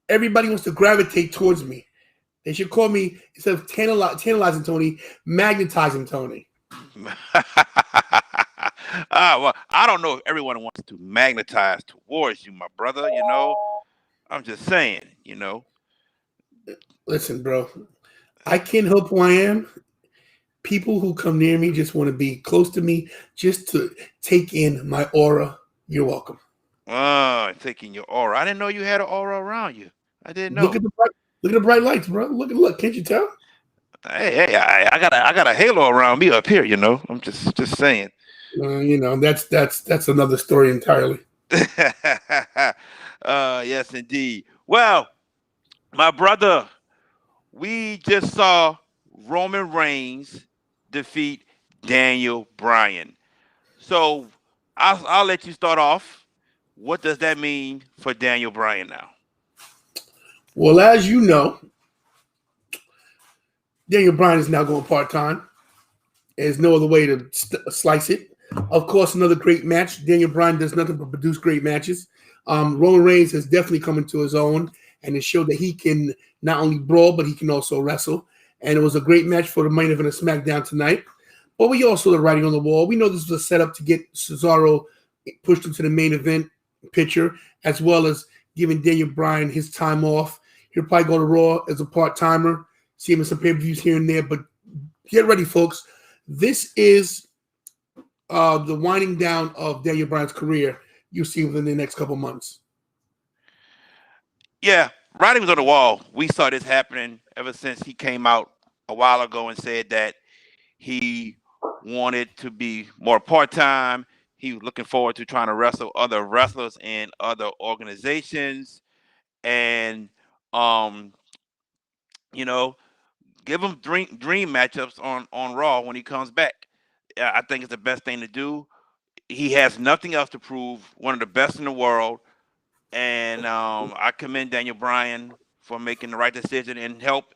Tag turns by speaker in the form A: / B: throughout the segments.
A: everybody wants to gravitate towards me. They should call me, instead of tantalizing Tony, magnetizing Tony.
B: Well, I don't know if everyone wants to magnetize towards you, my brother. I'm just saying.
A: Listen, bro, I can't help who I am. People who come near me just want to be close to me, just to take in my aura. You're welcome.
B: Taking your aura. I didn't know you had an aura around you. I didn't
A: Look
B: know.
A: at the bright lights, bro. Look. Can't you tell?
B: Hey, I got a halo around me up here. I'm just saying.
A: That's another story entirely.
B: Yes, indeed. Well, my brother, we just saw Roman Reigns defeat Daniel Bryan. So I'll let you start off. What does that mean for Daniel Bryan now?
A: Well, as you know, Daniel Bryan is now going part-time. There's no other way to slice it. Of course, another great match. Daniel Bryan does nothing but produce great matches. Roman Reigns has definitely come into his own, and it showed that he can not only brawl, but he can also wrestle. And it was a great match for the main event of SmackDown tonight. But we also the writing on the wall. We know this was a setup to get Cesaro pushed into the main event picture, as well as giving Daniel Bryan his time off. He'll probably go to Raw as a part-timer, see him in some pay-per-views here and there. But get ready, folks. This is the winding down of Daniel Bryan's career. You'll see within the next couple months.
B: Yeah, writing was on the wall. We saw this happening ever since he came out a while ago and said that he wanted to be more part-time. He was looking forward to trying to wrestle other wrestlers in other organizations, and you know, give him dream matchups on Raw when he comes back. I think it's the best thing to do. He has nothing else to prove. One of the best in the world, and I commend Daniel Bryan for making the right decision and help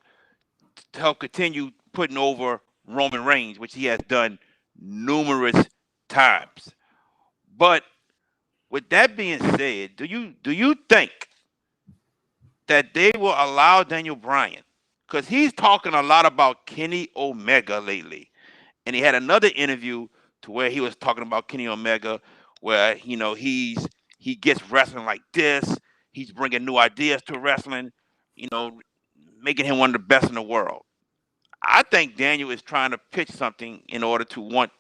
B: continue putting over Roman Reigns, which he has done numerous times. But with that being said, do you think that they will allow Daniel Bryan? Because he's talking a lot about Kenny Omega lately, and he had another interview to where he was talking about Kenny Omega, where he gets wrestling like this. He's bringing new ideas to wrestling, you know, making him one of the best in the world. I think Daniel is trying to pitch something in order to want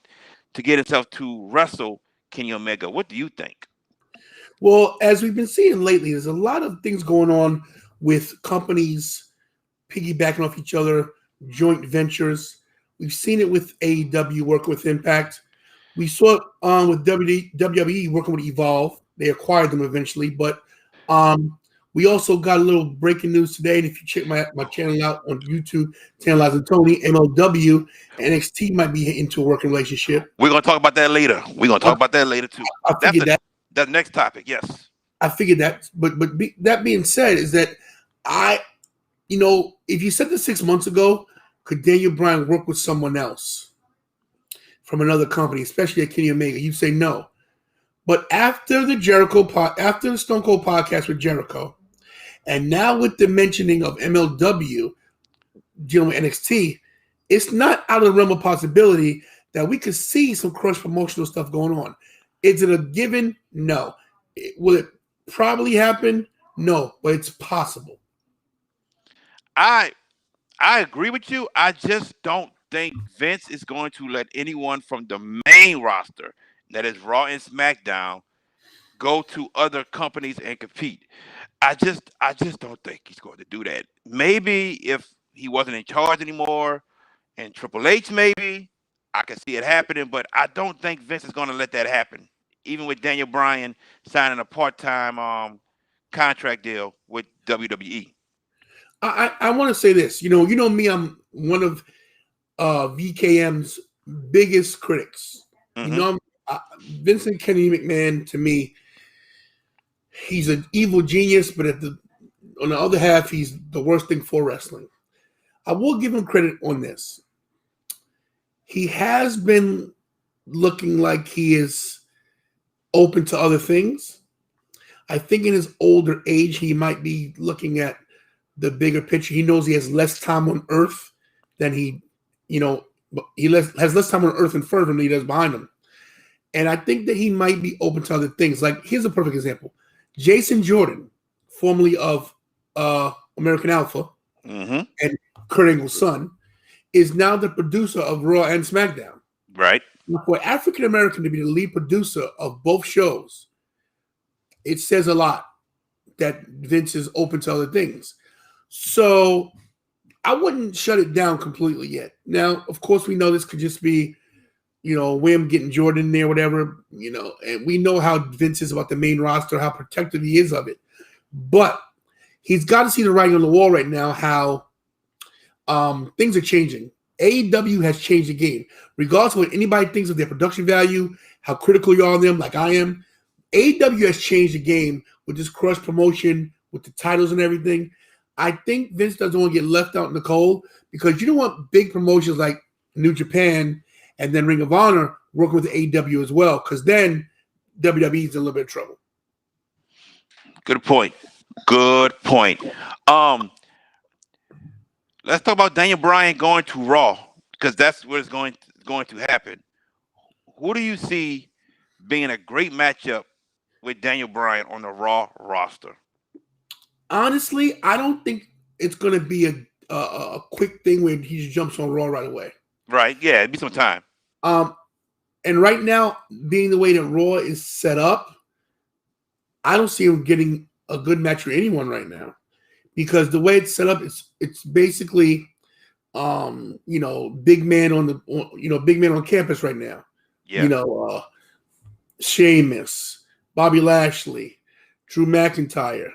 B: to get himself to wrestle Kenny Omega. What do you think?
A: Well, as we've been seeing lately, there's a lot of things going on with companies piggybacking off each other, joint ventures. We've seen it with AEW working with Impact. We saw it with WWE working with Evolve. They acquired them eventually, but we also got a little breaking news today. And if you check my channel out on YouTube, Tantilizing Tony, MLW, NXT might be into a working relationship.
B: We're going to talk about that later. We're going to talk about that later, too.
A: I figured that.
B: That's the next topic, yes.
A: I figured that. But that being said, is that if you said this 6 months ago, could Daniel Bryan work with someone else from another company, especially at Kenny Omega? You'd say no. But after the Stone Cold podcast with Jericho, and now with the mentioning of MLW dealing with NXT, it's not out of the realm of possibility that we could see some cross promotional stuff going on. Is it a given? No. Will it probably happen? No, but it's possible.
B: I agree with you. I just don't think Vince is going to let anyone from the main roster, that is Raw and SmackDown, go to other companies and compete. I just don't think he's going to do that. Maybe if he wasn't in charge anymore and Triple H, maybe I could see it happening, but I don't think Vince is going to let that happen. Even with Daniel Bryan signing a part-time contract deal with WWE.
A: I want to say this. You know me. I'm one of VKM's biggest critics.
B: Mm-hmm.
A: Vincent Kennedy McMahon, to me, he's an evil genius, but on the other half, he's the worst thing for wrestling. I will give him credit on this. He has been looking like he is open to other things. I think in his older age, he might be looking at the bigger picture. He knows he has less time on Earth than has less time on Earth in front of him than he does behind him. And I think that he might be open to other things. Like, here's a perfect example. Jason Jordan, formerly of American Alpha and Kurt Angle's son, is now the producer of Raw and SmackDown.
B: Right.
A: For African American to be the lead producer of both shows, it says a lot that Vince is open to other things. So I wouldn't shut it down completely yet. Now, of course, we know this could just be, Wim getting Jordan in there, whatever, and we know how Vince is about the main roster, how protective he is of it. But he's got to see the writing on the wall right now, how things are changing. AEW has changed the game. Regardless of what anybody thinks of their production value, how critical you are on them, like I am, AEW has changed the game with this crush promotion, with the titles and everything. I think Vince doesn't want to get left out in the cold, because you don't want big promotions like New Japan and then Ring of Honor working with the AEW as well, because then WWE is in a little bit of trouble.
B: Good point. Let's talk about Daniel Bryan going to Raw, because that's what is going to happen. Who do you see being a great matchup with Daniel Bryan on the Raw roster?
A: Honestly, I don't think it's going to be a quick thing where he just jumps on Raw right away.
B: Right, yeah, it'd be some time.
A: And right now, being the way that Raw is set up, I don't see him getting a good match with anyone right now, because the way it's set up, it's basically, big man on campus right now.
B: Yeah.
A: Sheamus, Bobby Lashley, Drew McIntyre,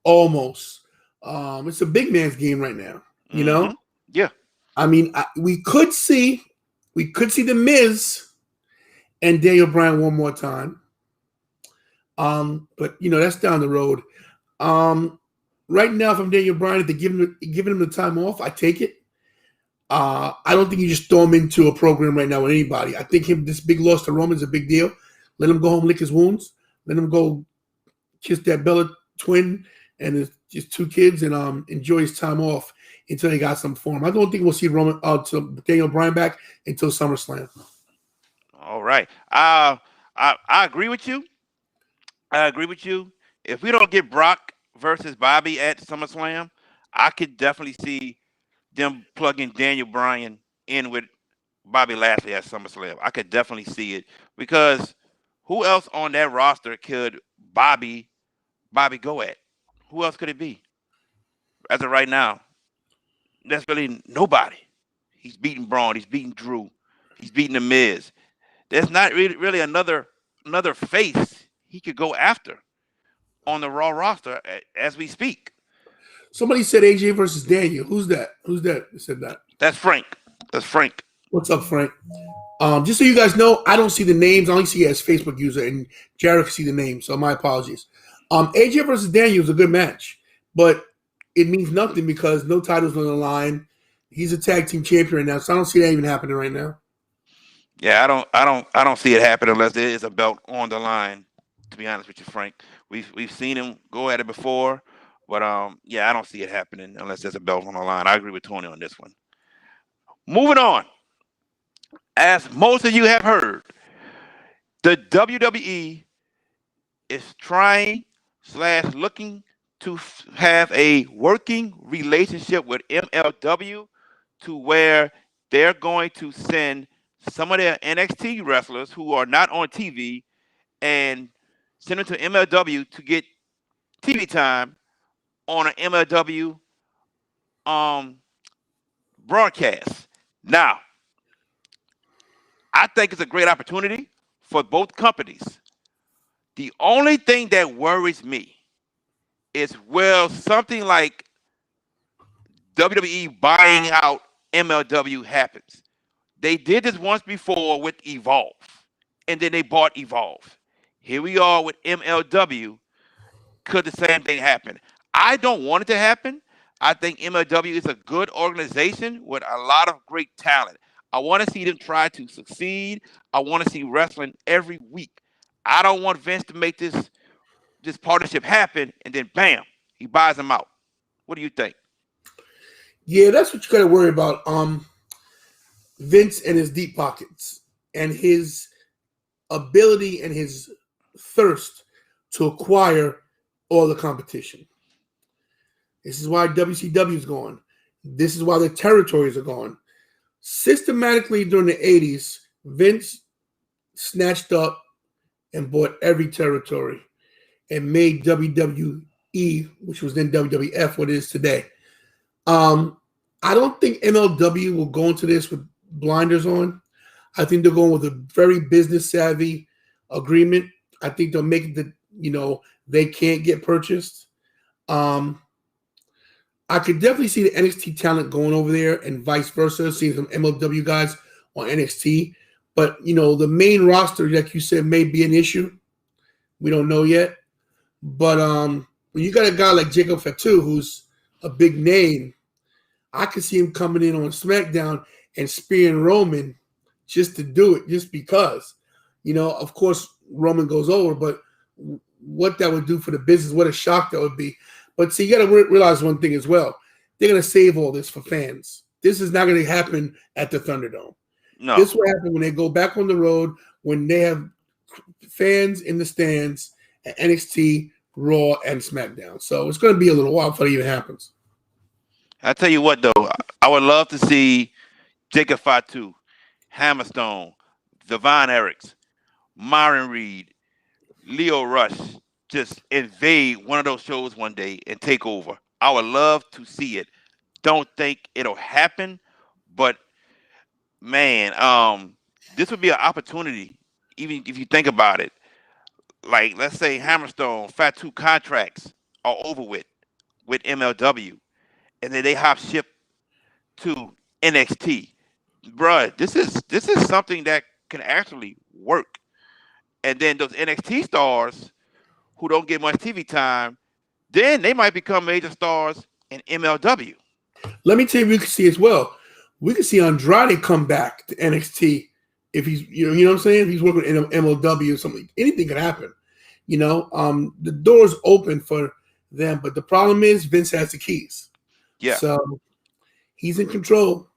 A: almost. It's a big man's game right now.
B: Yeah.
A: I mean, we could see the Miz and Daniel Bryan one more time. But that's down the road. Right now, if I'm Daniel Bryan, if they're giving him the time off, I take it. I don't think you just throw him into a program right now with anybody. I think this big loss to Roman is a big deal. Let him go home, lick his wounds. Let him go kiss that Bella twin and his two kids, and enjoy his time off until he got some form. I don't think we'll see Daniel Bryan back until SummerSlam.
B: All right. I agree with you. If we don't get Brock versus Bobby at SummerSlam, I could definitely see them plugging Daniel Bryan in with Bobby Lashley at SummerSlam. I could definitely see it, because who else on that roster could Bobby go at? Who else could it be? As of right now, there's really nobody. He's beating Braun. He's beating Drew. He's beating The Miz. There's not really another face he could go after on the Raw roster as we speak.
A: Somebody said AJ versus Daniel. Who's that? Who said that?
B: That's Frank.
A: What's up, Frank? Just so you guys know, I don't see the names. I only see it as Facebook user, and Jared can see the names, so my apologies. AJ versus Daniel is a good match, but it means nothing because no titles on the line. He's a tag team champion right now, so I don't see that even happening right now.
B: Yeah, I don't see it happen unless there is a belt on the line. To be honest with you, Frank, we've seen him go at it before, but I don't see it happening unless there's a belt on the line. I agree with Tony on this one. Moving on, as most of you have heard, the WWE is trying / looking to have a working relationship with MLW, to where they're going to send some of their NXT wrestlers who are not on TV and send them to MLW to get TV time on an MLW broadcast. Now, I think it's a great opportunity for both companies. The only thing that worries me is, will something like WWE buying out MLW happens? They did this once before with Evolve, and then they bought Evolve. Here we are with MLW. Could the same thing happen? I don't want it to happen. I think MLW is a good organization with a lot of great talent. I want to see them try to succeed. I want to see wrestling every week. I don't want Vince to make this this partnership happen, and then bam, he buys them out. What do you think?
A: Yeah, that's what you got to worry about. Vince and his deep pockets and his ability and his thirst to acquire all the competition. This is why WCW is gone. This is why the territories are gone. Systematically during the 80s, Vince snatched up and bought every territory and made WWE, which was then WWF, what it is today. I don't think MLW will go into this with blinders on. I think they're going with a very business savvy agreement. I think they'll make it that, they can't get purchased. I could definitely see the NXT talent going over there and vice versa, seeing some MLW guys on NXT. But, the main roster, like you said, may be an issue. We don't know yet. But when you got a guy like Jacob Fatu, who's a big name, I could see him coming in on SmackDown and spearing Roman just to do it, just because. Of course, Roman goes over, but what that would do for the business, what a shock that would be. But see, you got to realize one thing as well. They're going to save all this for fans. This is not going to happen at the Thunderdome.
B: No.
A: This will happen when they go back on the road, when they have fans in the stands at NXT, Raw, and SmackDown. So it's going to be a little while before it even happens.
B: I tell you what, though, I would love to see Jacob Fatu, Hammerstone, Devon Eriks, Myron Reed, Leo Rush just invade one of those shows one day and take over. I would love to see it. Don't think it'll happen, but man, this would be an opportunity, even if you think about it. Like, let's say Hammerstone, Fatu contracts are over with MLW, and then they hop ship to NXT. Bruh, this is something that can actually work. And then those NXT stars who don't get much TV time, then they might become major stars in MLW.
A: Let me tell you, we can see as well. We can see Andrade come back to NXT if he's, you know what I'm saying? If he's working in MLW or something, anything could happen. The door's open for them, but the problem is Vince has the keys.
B: Yeah.
A: So he's in control.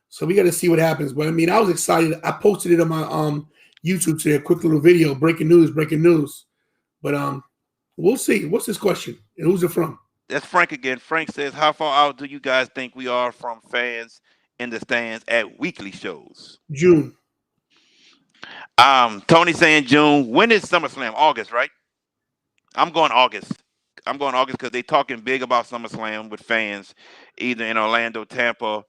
A: So we got to see what happens. But I was excited. I posted it on my YouTube today, a quick little video, breaking news. But we'll see. What's this question? And who's it from?
B: That's Frank again. Frank says, how far out do you guys think we are from fans in the stands at weekly shows?
A: June.
B: Tony saying June. When is SummerSlam? August, right? I'm going August because they're talking big about SummerSlam with fans, either in Orlando, Tampa,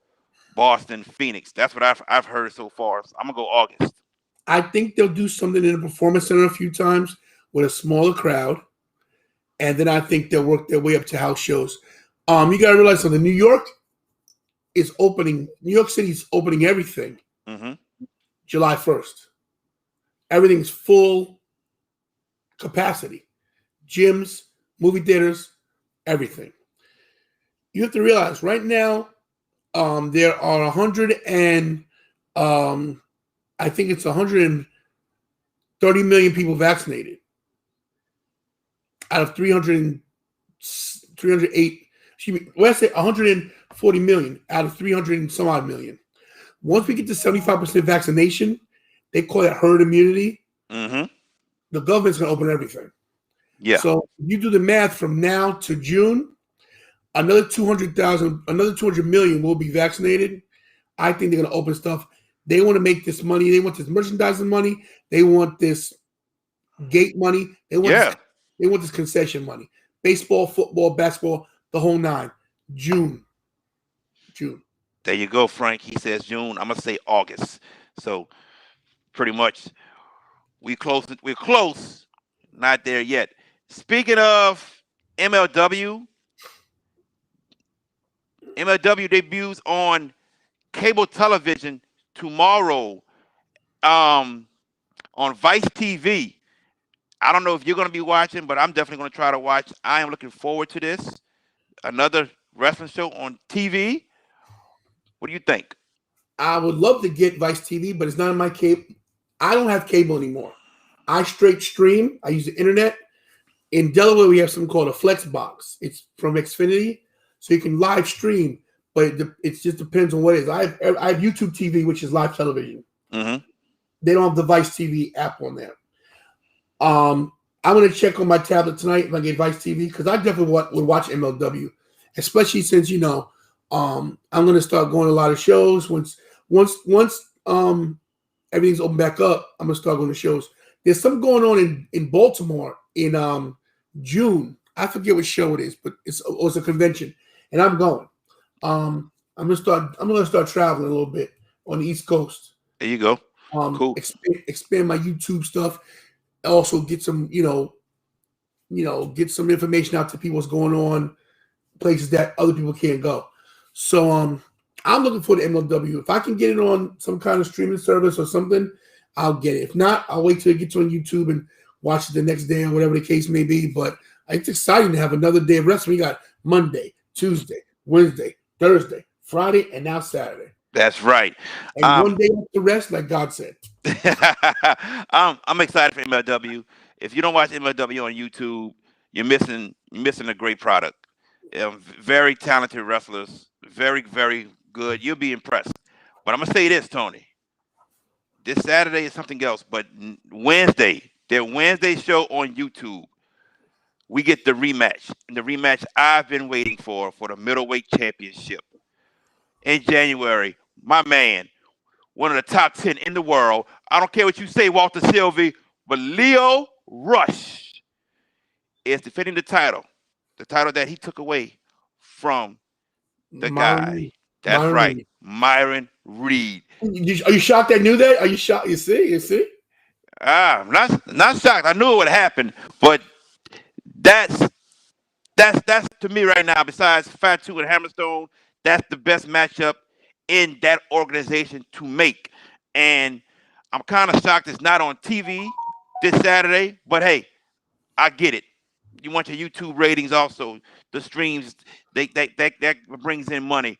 B: Boston, Phoenix. That's what I've heard so far. So I'm going to go August.
A: I think they'll do something in the Performance Center a few times with a smaller crowd. And then I think they'll work their way up to house shows. You got to realize something. New York City's opening everything July 1st. Everything's full capacity. Gyms, movie theaters, everything. You have to realize right now there are 100 and I think it's 130 million people vaccinated out of 308. Excuse me. Let's say 140 million out of 300 and some odd million. Once we get to 75% vaccination, they call it herd immunity. The government's going to open everything.
B: Yeah.
A: So if you do the math from now to June, another 200 million will be vaccinated. I think they're going to open stuff. They want to make this money. They want this merchandising money. They want this gate money. They want this concession money. Baseball, football, basketball, the whole nine. June.
B: There you go, Frank. He says June. I'm going to say August. So pretty much we're close. Not there yet. Speaking of MLW debuts on cable television tomorrow on Vice TV. I don't know if you're going to be watching, but I'm definitely going to try to watch. I am looking forward to this. Another wrestling show on TV. What do you think?
A: I would love to get Vice TV, but it's not in my cable. I don't have cable anymore. I straight stream. I use the internet. In Delaware, we have something called a Flex Box. It's from Xfinity, so you can live stream, but it just depends on what it is. I have YouTube TV, which is live television.
B: Mm-hmm.
A: They don't have Device TV app on there. I'm gonna check on my tablet tonight if I get Device TV because I definitely would watch MLW, especially since I'm gonna start going to a lot of shows once everything's open back up. I'm gonna start going to shows. There's something going on in Baltimore in June. I forget what show it is, but it's a convention, and I'm going. I'm gonna start traveling a little bit on the East Coast.
B: There you go. Cool.
A: Expand my YouTube stuff. Also get some, get some information out to people what's going on, places that other people can't go. So I'm looking for the MLW. If I can get it on some kind of streaming service or something, I'll get it. If not, I'll wait till it gets on YouTube and watch it the next day or whatever the case may be. But it's exciting to have another day of wrestling. We got Monday, Tuesday, Wednesday, Thursday, Friday, and now Saturday.
B: That's right.
A: And one day after rest, like God said.
B: I'm excited for MLW. If you don't watch MLW on YouTube, you're missing a great product. Very talented wrestlers, very, very good. You'll be impressed. But I'm gonna say this, Tony. This Saturday is something else, but Wednesday, their Wednesday show on YouTube, we get the rematch. And the rematch I've been waiting for the middleweight championship. In January, my man, one of the top 10 in the world. I don't care what you say, Walter Sylvie, but Lio Rush is defending the title that he took away from the guy. That's
A: Myron
B: right,
A: Reed.
B: Myron Reed.
A: Are you shocked I knew that? Are you shocked? You see?
B: I'm not shocked. I knew it would happen, but that's to me right now. Besides Fatu and Hammerstone, that's the best matchup in that organization to make. And I'm kind of shocked it's not on TV this Saturday, but hey, I get it. You want your YouTube ratings also. The streams, that brings in money.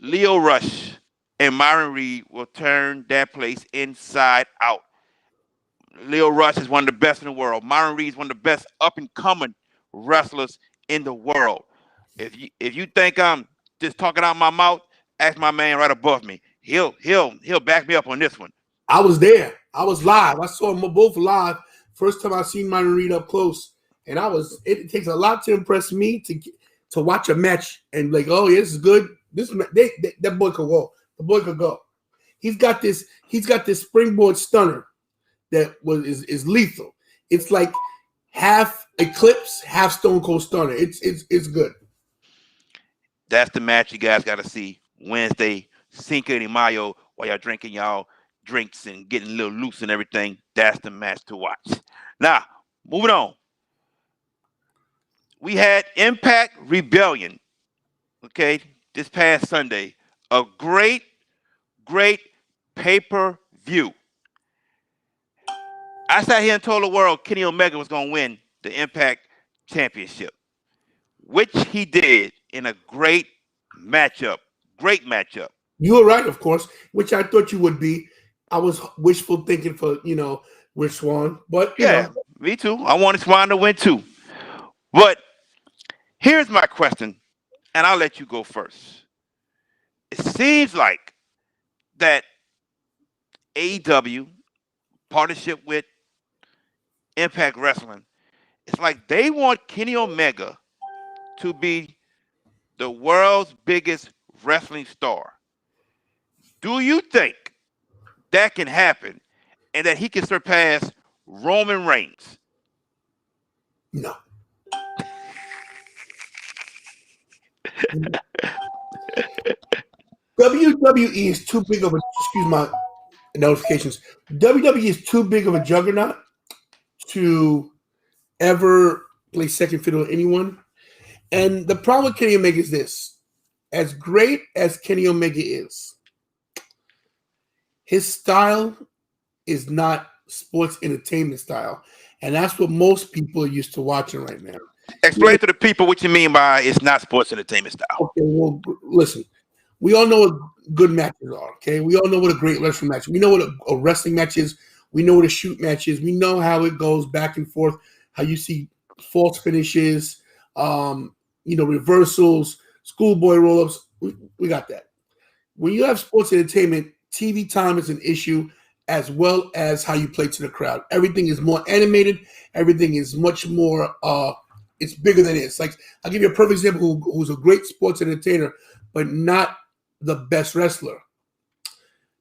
B: Lio Rush and Myron Reed will turn that place inside out. Lio Rush is one of the best in the world. Myron Reed is one of the best up-and-coming wrestlers in the world. If you think I'm just talking out my mouth, ask my man right above me. He'll back me up on this one.
A: I was there. I was live. I saw them both live. First time I seen Myron Reed up close, and it takes a lot to impress me to watch a match and like, oh, yeah, this is good. That boy could go. The boy could go. He's got this springboard stunner that is lethal. It's like half Eclipse, half Stone Cold Stunner. It's good.
B: That's the match you guys got to see Wednesday, Cinco de Mayo, while y'all drinking y'all drinks and getting a little loose and everything. That's the match to watch. Now, moving on. We had Impact Rebellion, okay, this past Sunday. A great pay-per-view. I sat here and told the world Kenny Omega was going to win the Impact Championship, which he did in a great matchup. Great matchup.
A: You were right, of course, which I thought you would be. I was wishful thinking for, Rich Swann. But,
B: me too. I wanted Swann to win too. But here's my question, and I'll let you go first. It seems like that AEW, partnership with Impact Wrestling, it's like they want Kenny Omega to be the world's biggest wrestling star. Do you think that can happen and that he can surpass Roman Reigns?
A: No. WWE is too big of a, excuse my notifications. WWE is too big of a juggernaut to ever play second fiddle to anyone. And the problem with Kenny Omega is this. As great as Kenny Omega is, his style is not sports entertainment style. And that's what most people are used to watching right now.
B: Explain to the people what you mean by it's not sports entertainment style.
A: Okay, well, listen. We all know what good matches are, okay? We all know what a great wrestling match is. We know what a wrestling match is. We know what a shoot match is. We know how it goes back and forth, how you see false finishes, reversals, schoolboy roll-ups. We got that. When you have sports entertainment, TV time is an issue, as well as how you play to the crowd. Everything is more animated. Everything is much more. It's bigger than it is. Like, I'll give you a perfect example. Who's a great sports entertainer, but not the best wrestler.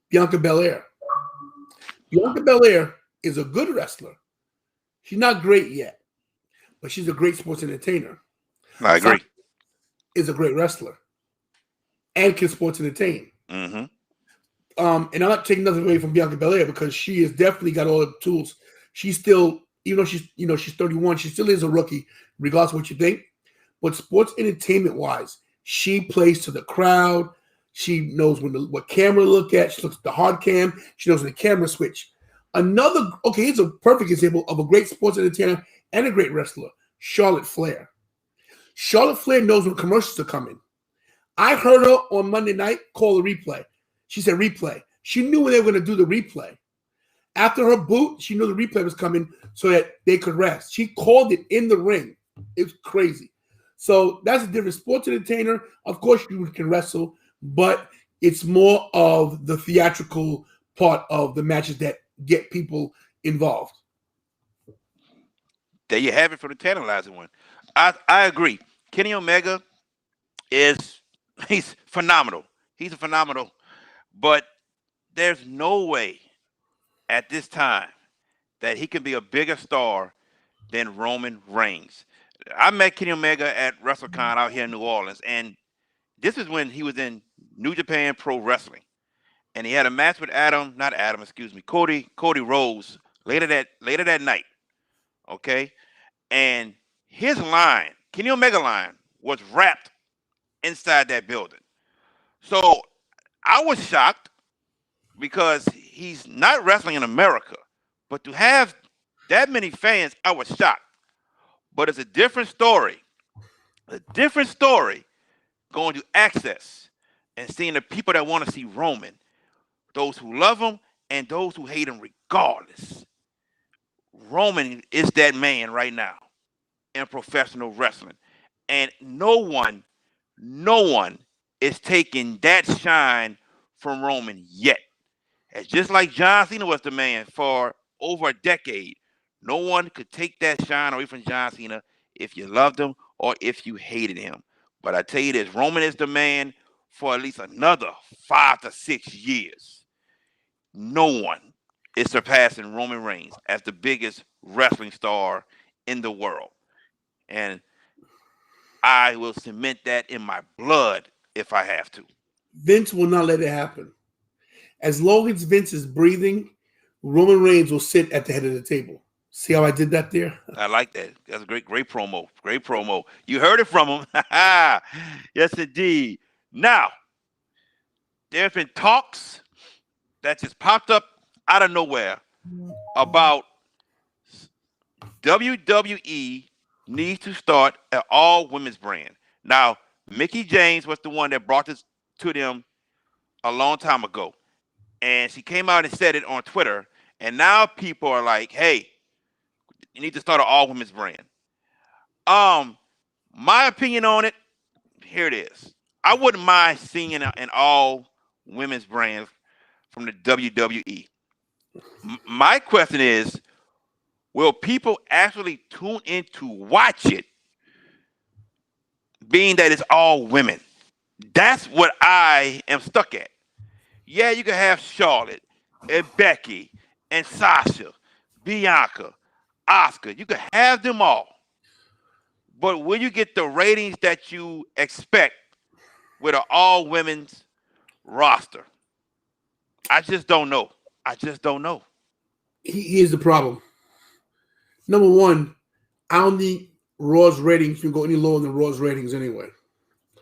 A: Bianca Belair. Bianca Belair is a good wrestler. She's not great yet, but she's a great sports entertainer.
B: I agree.
A: Sasha is a great wrestler and can sports entertain.
B: Mm-hmm.
A: And I'm not taking nothing away from Bianca Belair because she has definitely got all the tools. She's still, even though she's 31, she still is a rookie, regardless of what you think. But sports entertainment wise, she plays to the crowd. She knows what camera to look at. She looks at the hard cam. She knows when the camera switch. Here's a perfect example of a great sports entertainer and a great wrestler, Charlotte Flair. Charlotte Flair knows when commercials are coming. I heard her on Monday night call a replay. She said replay. She knew when they were going to do the replay. After her boot, she knew the replay was coming so that they could rest. She called it in the ring. It was crazy. So that's a different sports entertainer. Of course, you can wrestle, but it's more of the theatrical part of the matches that get people involved.
B: There you have it for the Tantilizing one. I agree. Kenny Omega he's phenomenal. He's a phenomenal, but there's no way at this time that he can be a bigger star than Roman Reigns. I met Kenny Omega at WrestleCon out here in New Orleans, and this is when he was in New Japan Pro Wrestling, and he had a match with Cody Rhodes later that night. Okay, and his line, Kenny Omega line, was wrapped inside that building. So I was shocked because he's not wrestling in America, but to have that many fans, I was shocked. But it's a different story. A different story going to Access and seeing the people that want to see Roman, those who love him and those who hate him regardless. Roman is that man right now in professional wrestling. And no one is taking that shine from Roman yet. It's just like John Cena was the man for over a decade. No one could take that shine away from John Cena if you loved him or if you hated him. But I tell you this, Roman is the man for at least another 5 to 6 years. No one is surpassing Roman Reigns as the biggest wrestling star in the world. And I will cement that in my blood if I have to.
A: Vince will not let it happen. As long as Vince is breathing, Roman Reigns will sit at the head of the table. See how I did that there?
B: I like that. That's a great promo. Great promo. You heard it from him. Yes, indeed. Now, there's been talks that just popped up out of nowhere about WWE needs to start an all-women's brand. Now, Mickie James was the one that brought this to them a long time ago. And she came out and said it on Twitter. And now people are like, hey, you need to start an all-women's brand. My opinion on it, here it is. I wouldn't mind seeing an all-women's brand from the WWE. My question is, will people actually tune in to watch it, being that it's all women? That's what I am stuck at. Yeah, you can have Charlotte and Becky and Sasha, Bianca, Asuka. You can have them all. But will you get the ratings that you expect with an all-women's roster? I just don't know.
A: Here's the problem. Number one, I don't think Raw's ratings can go any lower than Raw's ratings anyway.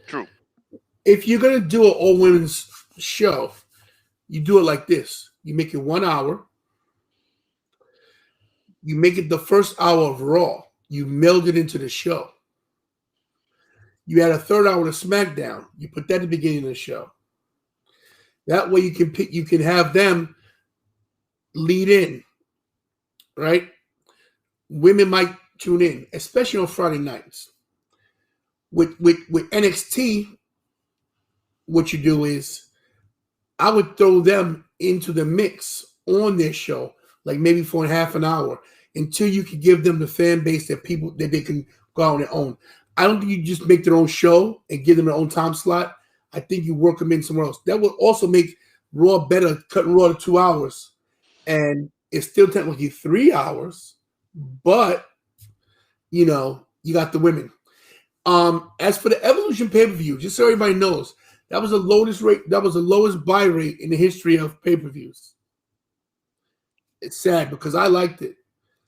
B: True.
A: If you're going to do an all-women's show, you do it like this. You make it 1 hour. You make it the first hour of Raw. You meld it into the show. You add a third hour to SmackDown. You put that at the beginning of the show. That way you can have them lead in, right? Women might tune in, especially on Friday nights. With NXT, what you do is I would throw them into the mix on their show, like maybe for half an hour, until you could give them the fan base that they can go out on their own. I don't think you just make their own show and give them their own time slot. I think you work them in somewhere else. That would also make Raw better, cutting Raw to 2 hours. And it's still technically 3 hours, but you got the women. As for the Evolution pay-per-view, just so everybody knows, that was the lowest buy rate in the history of pay-per-views. It's sad because I liked it.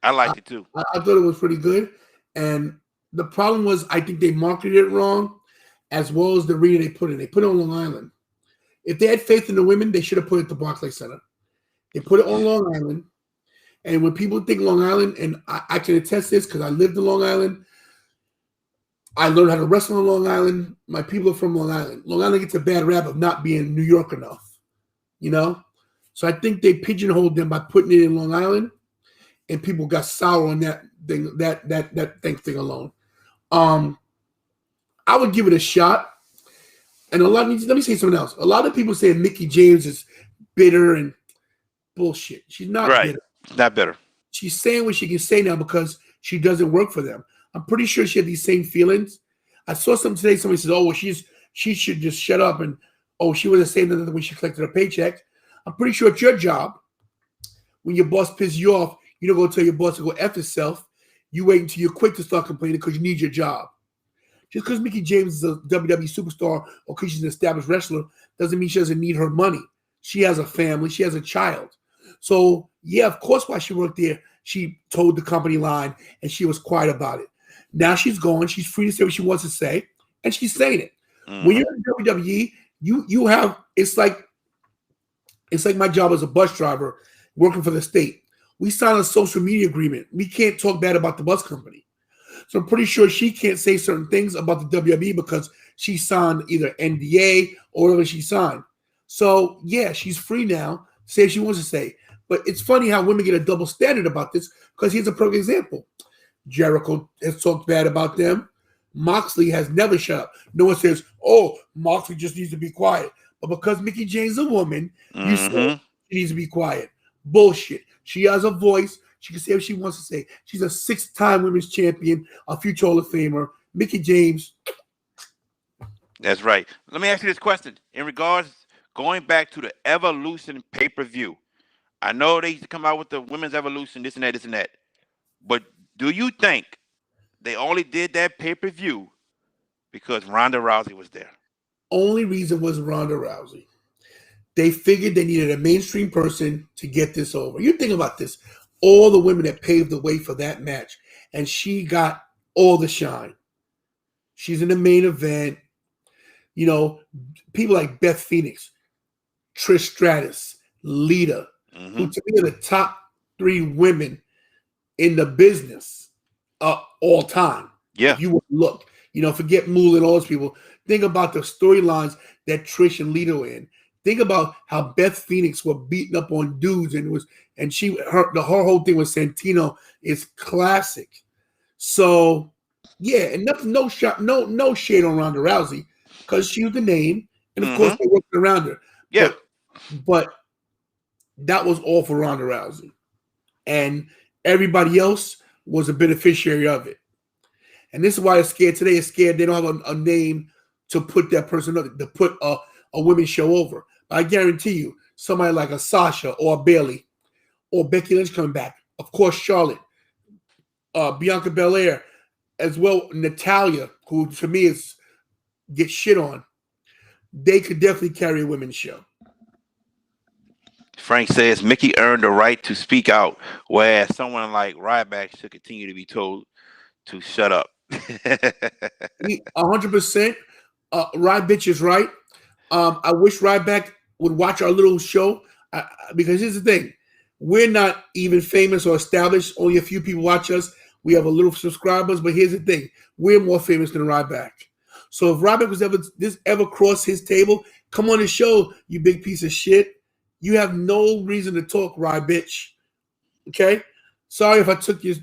B: I liked it too.
A: I thought it was pretty good. And the problem was I think they marketed it wrong, as well as the arena they put it. They put it on Long Island. If they had faith in the women, they should have put it at the Barclays Center. They put it on Long Island. And when people think Long Island, and I can attest this because I lived in Long Island, I learned how to wrestle on Long Island. My people are from Long Island. Long Island gets a bad rap of not being New York enough, So I think they pigeonholed them by putting it in Long Island, and people got sour on that thing, that thing alone. I would give it a shot. And let me say something else. A lot of people say Mickie James is bitter and bullshit. She's not bitter.
B: Not bitter.
A: She's saying what she can say now because she doesn't work for them. I'm pretty sure she had these same feelings. I saw something today. Somebody says, "Oh, well, she should just shut up," and she wasn't saying nothing when she collected her paycheck. I'm pretty sure it's your job. When your boss pisses you off, you don't go tell your boss to go F himself. You wait until you're quick to start complaining because you need your job. Just because Mickie James is a WWE superstar or because she's an established wrestler doesn't mean she doesn't need her money. She has a family. She has a child. So, yeah, of course, while she worked there, she told the company line and she was quiet about it. Now she's gone. She's free to say what she wants to say, and she's saying it. Mm-hmm. When you're in WWE, you have it's like my job as a bus driver working for the state. We sign a social media agreement. We can't talk bad about the bus company. So I'm pretty sure she can't say certain things about the WWE because she signed either NDA or whatever she signed. So, yeah, she's free now to say what she wants to say. But it's funny how women get a double standard about this because here's a perfect example. Jericho has talked bad about them. Moxley has never shut up. No one says, "Oh, Moxley just needs to be quiet." But because Mickie James is a woman, you say she needs to be quiet. Bullshit. She has a voice. She can say what she wants to say. She's a 6-time women's champion, a future Hall of Famer. Mickie James.
B: That's right. Let me ask you this question. In regards, going back to the Evolution pay-per-view, I know they used to come out with the Women's Evolution, this and that. But do you think they only did that pay-per-view because Ronda Rousey was there?
A: Only reason was Ronda Rousey. They figured they needed a mainstream person to get this over. You think about this. All the women that paved the way for that match, and she got all the shine. She's in the main event. People like Beth Phoenix, Trish Stratus, Lita, who to me are the top 3 women in the business all time.
B: Yeah.
A: If you would look, forget Moolah and all those people. Think about the storylines that Trish and Lita were in. Think about how Beth Phoenix were beating up on dudes her whole thing with Santino is classic. So yeah, and no shade on Ronda Rousey because she was the name, and of course they worked around her.
B: Yeah,
A: but that was all for Ronda Rousey, and everybody else was a beneficiary of it. And this is why they're scared today. They're scared they don't have a name to put that person up, to put a women's show over. But I guarantee you, somebody like a Sasha or a Bayley or Becky Lynch coming back, of course Charlotte, Bianca Belair, as well Natalia, who to me gets shit on. They could definitely carry a women's show.
B: Frank says Mickie earned the right to speak out, whereas someone like Ryback should continue to be told to shut up.
A: 100%. Ryback is right. I wish Ryback would watch our little show because here's the thing. We're not even famous or established. Only a few people watch us. We have a little subscribers, but here's the thing. We're more famous than Ryback. So if Ryback was ever crossed his table, come on the show, you big piece of shit. You have no reason to talk, Ryback. Okay? Sorry if I took your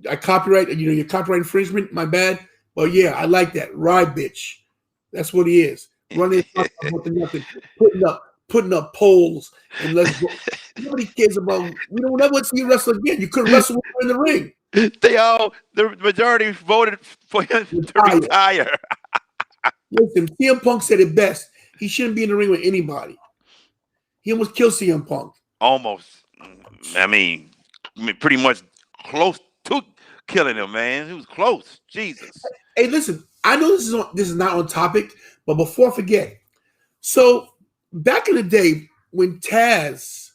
A: I copyright, your copyright infringement, my bad. But yeah, I like that. Ride bitch. That's what he is. Running nothing, putting up poles and let's go. Nobody cares about. We don't ever see you wrestle again. You couldn't wrestle with her in the ring.
B: The majority voted for him to retire.
A: Listen, CM Punk said it best. He shouldn't be in the ring with anybody. He almost killed CM Punk.
B: Almost. I mean, pretty much close to killing him, man. He was close. Jesus.
A: Hey, listen. I know this is not on topic, but before I forget, so back in the day when Taz,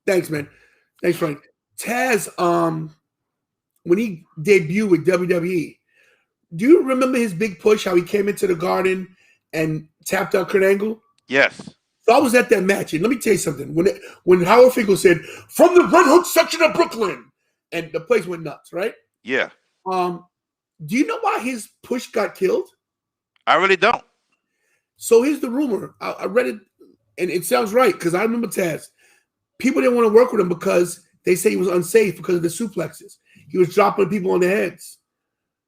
A: thanks, man. Thanks, Frank. Taz, when he debuted with WWE, do you remember his big push, how he came into the Garden and tapped out Kurt Angle?
B: Yes.
A: So I was at that match, and let me tell you something. When Howard Finkel said, "From the Red Hook section of Brooklyn," and the place went nuts, right?
B: Yeah.
A: Do you know why his push got killed?
B: I really don't.
A: So here's the rumor. I read it, and it sounds right, because I remember Taz. People didn't want to work with him because they say he was unsafe because of the suplexes. He was dropping people on their heads.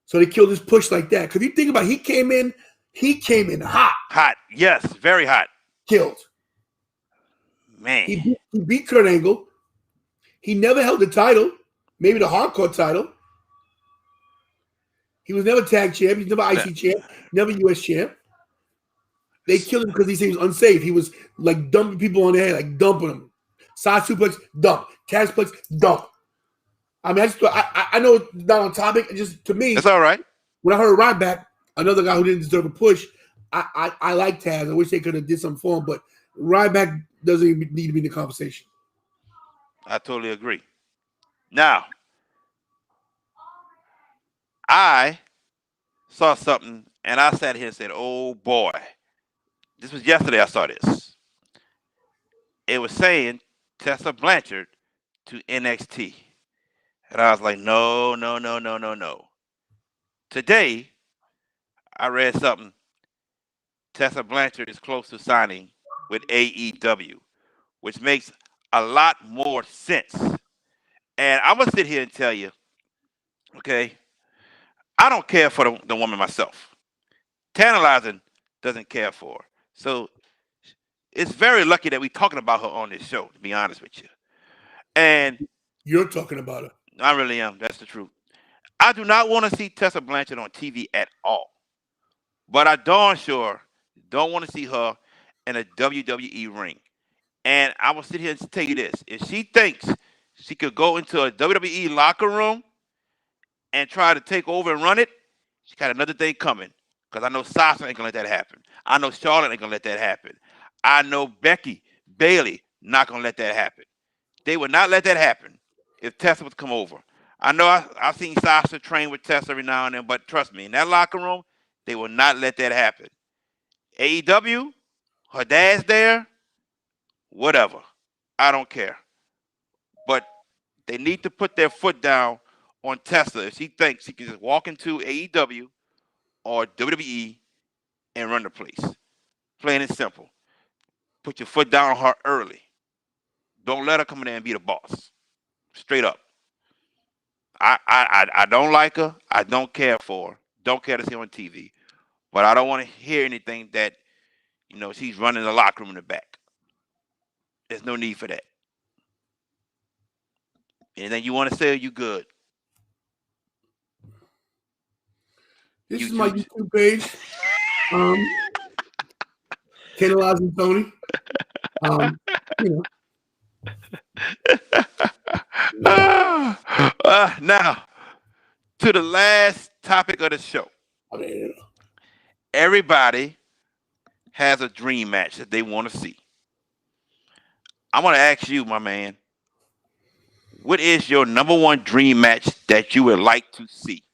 A: So they killed his push like that. Because you think about it, he came in hot.
B: Hot. Yes, very hot.
A: Killed.
B: Man.
A: He beat Kurt Angle. He never held the title, maybe the hardcore title. He was never tag champ. He was never IC champ, never US champ. They killed him because he said he was unsafe. He was like dumping people on their head, like dumping them. Side suplex, dump. Tazplex, dump. I mean, I know it's not on topic. Just to me,
B: it's all right.
A: When I heard Ryback, another guy who didn't deserve a push, I like Taz. I wish they could have did something for him, but Ryback doesn't even need to be in the conversation.
B: I totally agree. Now, I saw something, and I sat here and said, "Oh boy." This was yesterday I saw this. It was saying Tessa Blanchard to NXT. And I was like, no. Today, I read something. Tessa Blanchard is close to signing with AEW, which makes a lot more sense. And I'm going to sit here and tell you, okay, I don't care for the woman myself. Tantilizing doesn't care for her. So it's very lucky that we're talking about her on this show, to be honest with you. And
A: you're talking about her.
B: I really am. That's the truth. I do not want to see Tessa Blanchard on TV at all. But I darn sure don't want to see her in a WWE ring. And I will sit here and tell you this. If she thinks she could go into a WWE locker room and try to take over and run it, she got another thing coming. Because I know Sasha ain't going to let that happen. I know Charlotte ain't going to let that happen. I know Becky, Bayley, not going to let that happen. They would not let that happen if Tessa would come over. I know I've seen Sasha train with Tessa every now and then, but trust me, in that locker room, they will not let that happen. AEW, her dad's there, whatever. I don't care. But they need to put their foot down on Tessa if she thinks she can just walk into AEW or WWE and run the place. Plain and simple. Put your foot down on her early. Don't let her come in there and be the boss. Straight up. I don't like her. I don't care for her. Don't care to see her on TV. But I don't want to hear anything that, she's running the locker room in the back. There's no need for that. Anything you want to say, you good.
A: This is my YouTube page. Tantilizing Tony.
B: Now, to the last topic of the show. Everybody has a dream match that they want to see. I want to ask you, my man, what is your number one dream match that you would like to see?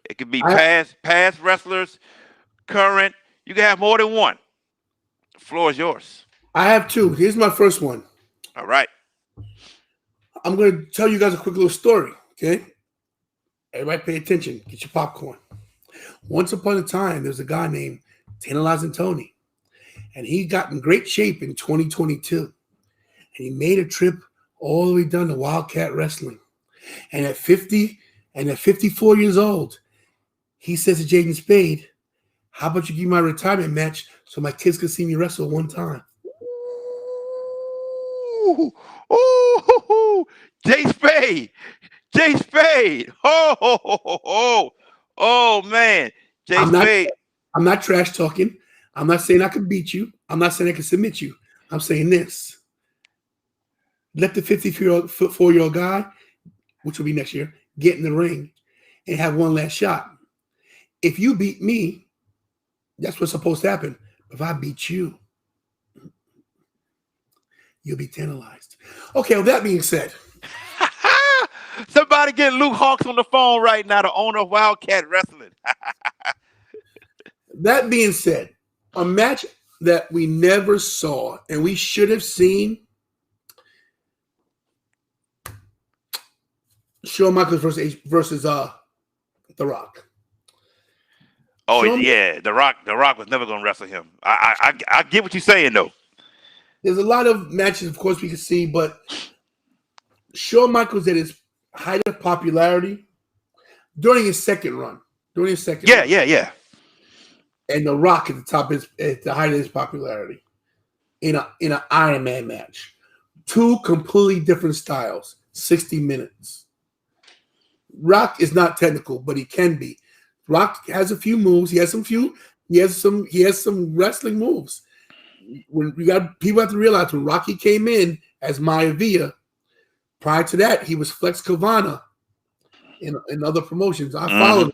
B: It could be past wrestlers, current. You can have more than one. The floor is yours.
A: I have two. Here's my first one.
B: All right.
A: I'm going to tell you guys a quick little story, okay? Everybody pay attention. Get your popcorn. Once upon a time, there was a guy named Tantilizing Tony, and he got in great shape in 2022, and he made a trip all the way down to Wildcat Wrestling, And at 50 and at 54 years old, he says to Jaden Spade, how about you give me my retirement match so my kids can see me wrestle one time?
B: Ooh, ooh, Jay Spade, Jay Spade. Oh, man, Jay
A: I'm not
B: Spade.
A: I'm not trash talking. I'm not saying I can beat you. I'm not saying I can submit you. I'm saying this. Let the 54-year-old guy, which will be next year, get in the ring and have one last shot. If you beat me, that's what's supposed to happen. If I beat you, you'll be tantalized. Okay, with that being said,
B: Somebody get Luke Hawks on the phone right now, the owner of Wildcat Wrestling.
A: that being said, a match that we never saw and we should have seen, Shawn Michaels versus The Rock.
B: Oh yeah, The Rock was never gonna wrestle him. I get what you're saying though.
A: There's a lot of matches, of course, we can see, but Shawn Michaels at his height of popularity during his second run.
B: Yeah.
A: And The Rock at the top at the height of his popularity in an Iron Man match. Two completely different styles, 60 minutes. Rock is not technical, but he can be. Rock has a few moves. He has some wrestling moves. When people have to realize when Rocky came in as Maivia, prior to that, he was Flex Kavana in other promotions. I followed him,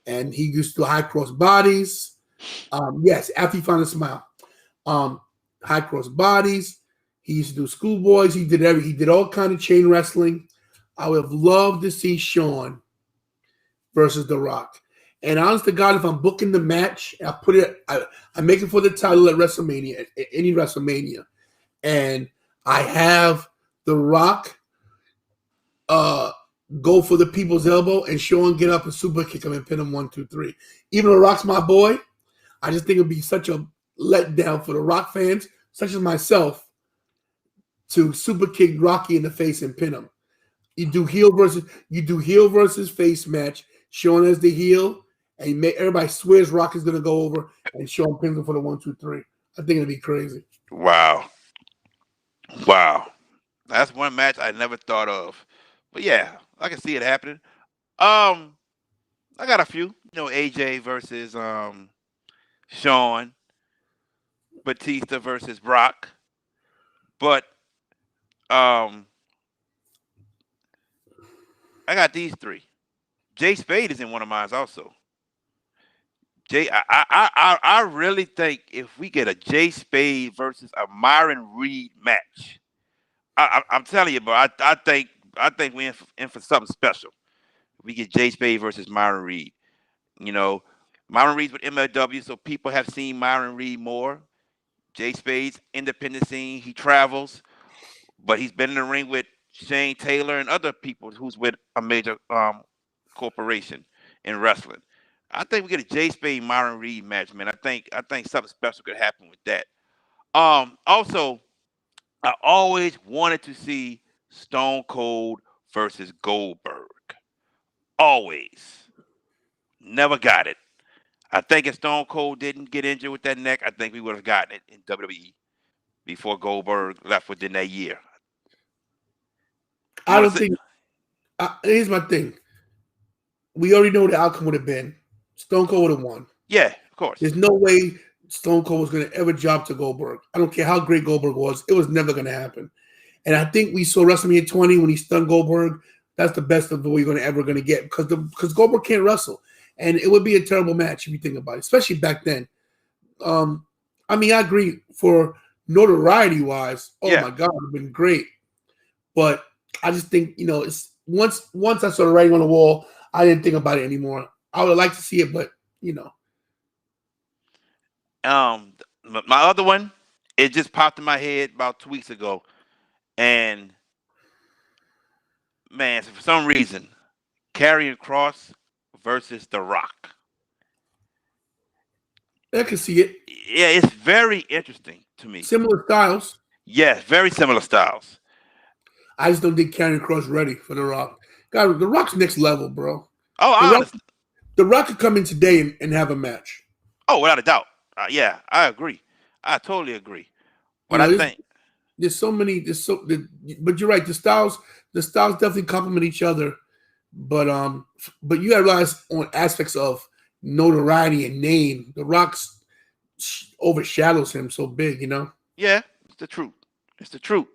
A: and he used to do high cross bodies. Yes, after he found a smile. High cross bodies. He used to do schoolboys. He did all kind of chain wrestling. I would have loved to see Shawn versus The Rock. And honest to God, if I'm booking the match, I make it for the title at WrestleMania, at any WrestleMania, and I have The Rock go for the people's elbow and Shawn get up and super kick him and pin him 1, 2, 3. Even though Rock's my boy, I just think it'd be such a letdown for the Rock fans, such as myself, to super kick Rocky in the face and pin him. You do heel versus face match. Shawn as the heel, and everybody swears Rock is going to go over, and Shawn pins him for the 1, 2, 3. I think it'd be crazy.
B: Wow, that's one match I never thought of, but yeah, I can see it happening. I got a few. AJ versus Shawn, Batista versus Brock, but I got these three. Jay Spade is in one of mine also. I really think if we get a Jay Spade versus a Myron Reed match, I'm telling you, bro. I think we're in for something special. We get Jay Spade versus Myron Reed. Myron Reed's with MLW, so people have seen Myron Reed more. Jay Spade's independent scene. He travels, but he's been in the ring with Shane Taylor and other people who's with a major corporation in wrestling. I think we get a Jay Spade Myron Reed match, man. I think something special could happen with that. Also, I always wanted to see Stone Cold versus Goldberg. Always. Never got it. I think if Stone Cold didn't get injured with that neck, I think we would have gotten it in WWE before Goldberg left within that year.
A: I don't think. Here's my thing. We already know what the outcome would have been. Stone Cold would have won.
B: Yeah, of course.
A: There's no way Stone Cold was going to ever drop to Goldberg. I don't care how great Goldberg was. It was never going to happen. And I think we saw WrestleMania 20 when he stunned Goldberg. That's the best of what you're ever going to get because Goldberg can't wrestle. And it would be a terrible match if you think about it, especially back then. I agree for notoriety-wise. Oh, yeah. My God, it would have been great. But I just think, it's once I saw the writing on the wall, I didn't think about it anymore. I would like to see it, but,
B: My other one, it just popped in my head about 2 weeks ago. And, man, for some reason, Karrion Kross versus The Rock.
A: I can see it.
B: Yeah, it's very interesting to me.
A: Similar styles.
B: Yes, very similar styles.
A: I just don't think Karrion Kross ready for The Rock. God, The Rock's next level, bro.
B: Oh, I understand.
A: The Rock could come in today and have a match.
B: Oh, without a doubt. Yeah, I agree. I totally agree. But I think
A: there's so many. But you're right. The styles definitely complement each other. But you gotta realize on aspects of notoriety and name, The Rock's overshadows him so big.
B: Yeah, it's the truth. It's the truth.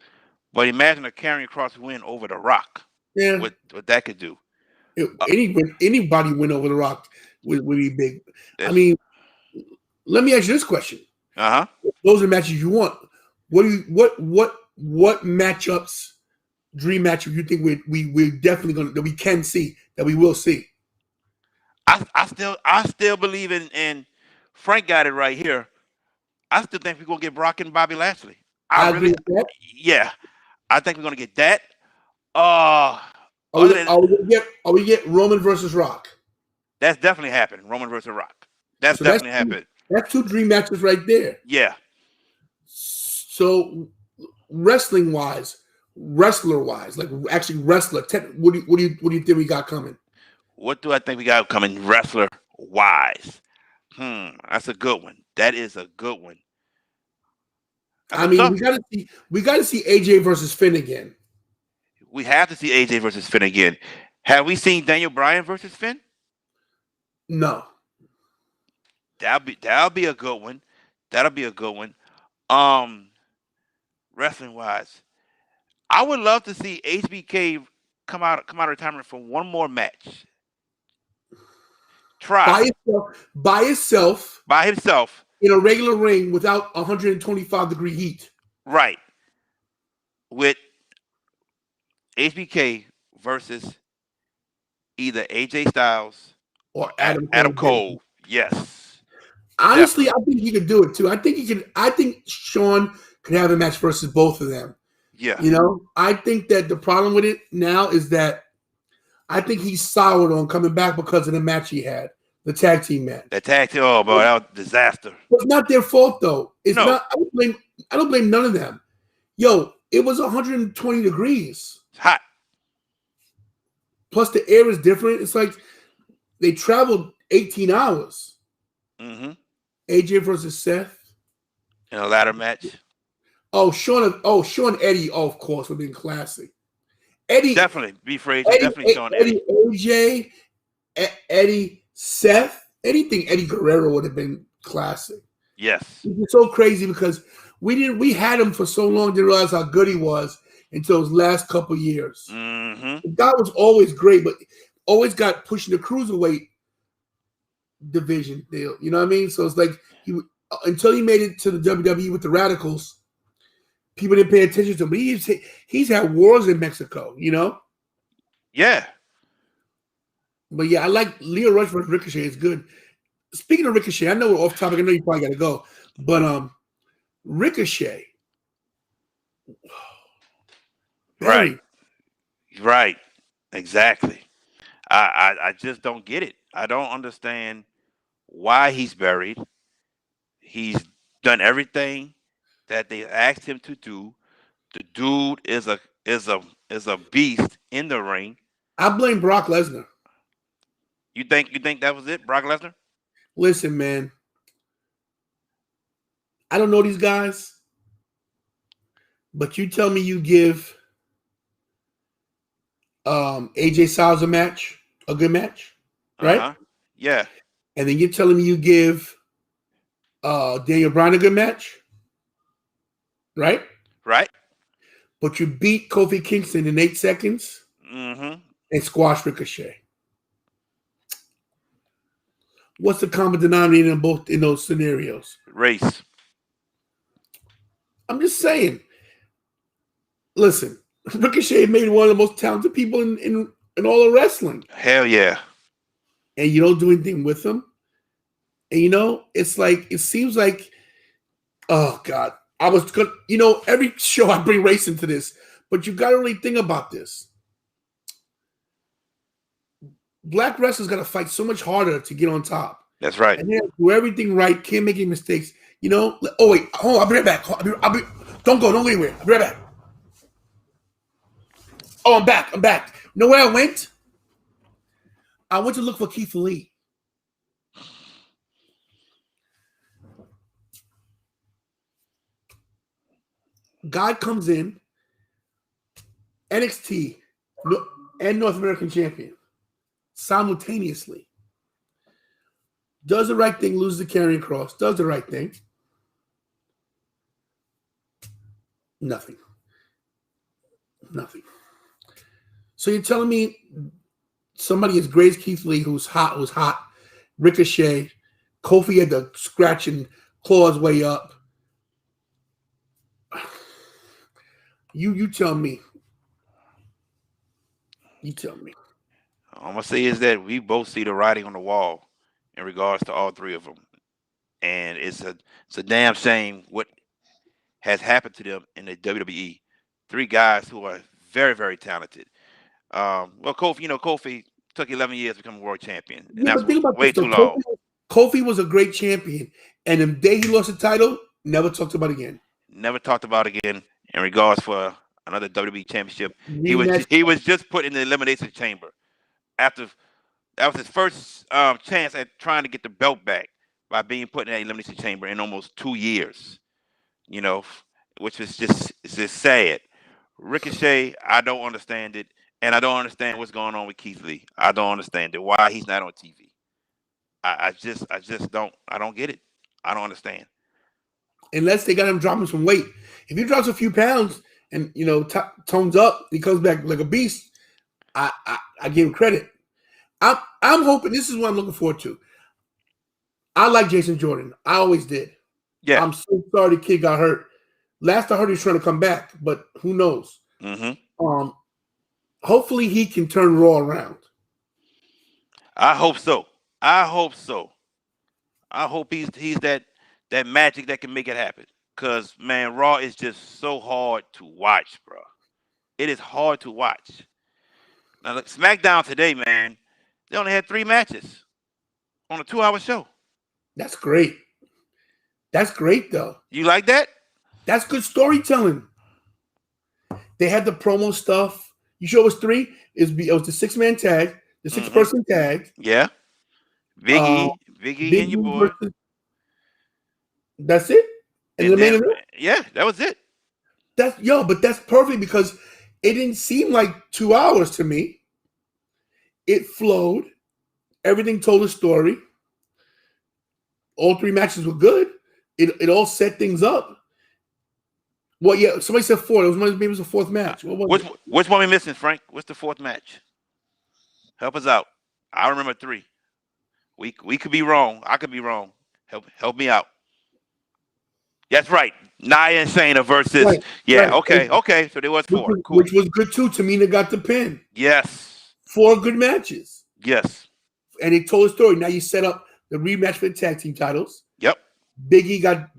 B: But imagine a Karrion Kross win over The Rock.
A: Yeah,
B: what that could do.
A: Anybody win over The Rock would be big. I mean, let me ask you this question. Those are matches you want. What matchups, dream matchup you think we're definitely that we can see, that we will see?
B: I still believe in Frank got it right here. I still think we're gonna get Brock and Bobby Lashley.
A: I agree with that.
B: Yeah. I think we're gonna get that. Are
A: we get Roman versus Rock?
B: That's definitely happening. Roman versus Rock. That's definitely happening.
A: That's two dream matches right there.
B: Yeah.
A: So wrestler wise, like actually wrestler, what do you think we got coming?
B: What do I think we got coming wrestler wise? That's a good one. That is a good one.
A: I mean, we gotta see AJ versus Finn again.
B: We have to see AJ versus Finn again. Have we seen Daniel Bryan versus Finn?
A: No.
B: That'll be a good one. That'll be a good one. Wrestling wise, I would love to see HBK come out of retirement for one more match. Try
A: by himself in a regular ring without 125-degree heat.
B: Right. With HBK versus either AJ Styles
A: or
B: Adam Cole. Yes.
A: Honestly, definitely. I think he could do it too. I think Sean could have a match versus both of them.
B: Yeah.
A: I think that the problem with it now is that I think he's soured on coming back because of the match he had, the tag team match.
B: The tag team, that was a disaster.
A: It's not their fault though. It's not. I don't blame none of them. Yo, it was 120 degrees.
B: It's hot.
A: Plus the air is different. It's like they traveled 18 hours.
B: Mm-hmm.
A: AJ versus Seth.
B: In a ladder match.
A: Sean Eddie, of course, would have been classic. Eddie
B: definitely be Frazier. Definitely Sean Eddie.
A: AJ, Eddie, Seth, anything Eddie Guerrero would have been classic.
B: Yes.
A: It's so crazy because we had him for so long, didn't realize how good he was until his last couple years.
B: Mm-hmm.
A: The guy was always great, but always got pushing the cruiserweight division deal. You know what I mean? So it's like until he made it to the WWE with the Radicals, people didn't pay attention to him. But he's had wars in Mexico,
B: Yeah.
A: But yeah, I like Leo Rush versus Ricochet. It's good. Speaking of Ricochet, I know we're off topic. I know you probably got to go. But Ricochet.
B: Right. Exactly. I just don't get it. I don't understand why he's buried. He's done everything that they asked him to do. The dude is a beast in the ring.
A: I blame Brock Lesnar.
B: You think that was it, Brock Lesnar?
A: Listen, man. I don't know these guys, but you tell me you give AJ Styles a good match, right?
B: Uh-huh. Yeah.
A: And then you're telling me you give Daniel Bryan a good match, right?
B: Right.
A: But you beat Kofi Kingston in 8 seconds and squash Ricochet. What's the common denominator in those scenarios?
B: Race.
A: I'm just saying. Listen, Ricochet made one of the most talented people in all of wrestling.
B: Hell yeah.
A: And you don't do anything with them. And it's like, it seems like, oh God, I was good. Every show I bring race into this, but you got to really think about this. Black wrestlers got to fight so much harder to get on top.
B: That's right.
A: And they do everything right, can't make any mistakes. Oh wait, hold on, I'll be right back. Don't go anywhere. I'll be right back. Oh, I'm back. Know where I went? I went to look for Keith Lee. Guy comes in, NXT and North American champion simultaneously. Does the right thing, loses the Karrion Kross. Does the right thing. Nothing. So you're telling me somebody as great as Keith Lee, who's hot, Ricochet, Kofi had to scratch and claw his way up. You tell me. You tell me.
B: All I'm gonna say is that we both see the writing on the wall in regards to all three of them, and it's a damn shame what has happened to them in the WWE. Three guys who are very, very talented. Well, Kofi took 11 years to become a world champion, and
A: Yeah,
B: that's
A: but think about
B: way
A: this,
B: too long.
A: Kofi was a great champion, and the day he lost the title, never talked about again.
B: Never talked about again in regards for another WWE championship.
A: Rematch.
B: He was just put in the elimination chamber after that was his first chance at trying to get the belt back by being put in that elimination chamber in almost 2 years. Which is it's just sad. Ricochet, I don't understand it, and I don't understand what's going on with Keith Lee. I don't understand it. Why he's not on TV. I just don't get it. I don't understand.
A: Unless they got him dropping some weight. If he drops a few pounds and tones up, he comes back like a beast. I give him credit. I'm hoping this is what I'm looking forward to. I like Jason Jordan. I always did.
B: Yeah.
A: I'm so sorry the kid got hurt. Last I heard, he's trying to come back, but who knows?
B: Mm-hmm.
A: Hopefully he can turn Raw around.
B: I hope so. I hope he's that magic that can make it happen. Cause man, Raw is just so hard to watch, bro. It is hard to watch. Now, look, SmackDown today, man, they only had 3 matches on a 2-hour show.
A: That's great. That's great, though.
B: You like that?
A: That's good storytelling. They had the promo stuff. You sure it was 3? It was the 6-man tag, the 6-person tag.
B: Yeah. Big E and your boy.
A: That's it? And the main event?
B: Yeah, that was it.
A: But that's perfect because it didn't seem like 2 hours to me. It flowed. Everything told a story. All 3 matches were good. It all set things up. Well, yeah, somebody said 4. Maybe it was the 4th match.
B: Which one we missing, Frank? What's the 4th match? Help us out. I remember 3. We could be wrong. I could be wrong. Help me out. That's right. Nia and Shayna versus. Right, yeah. Right. Okay. So there was 4. Cool.
A: Which was good too. Tamina got the pin.
B: Yes.
A: 4 good matches.
B: Yes.
A: And it told a story. Now you set up the rematch for the tag team titles.
B: Yep.
A: Biggie got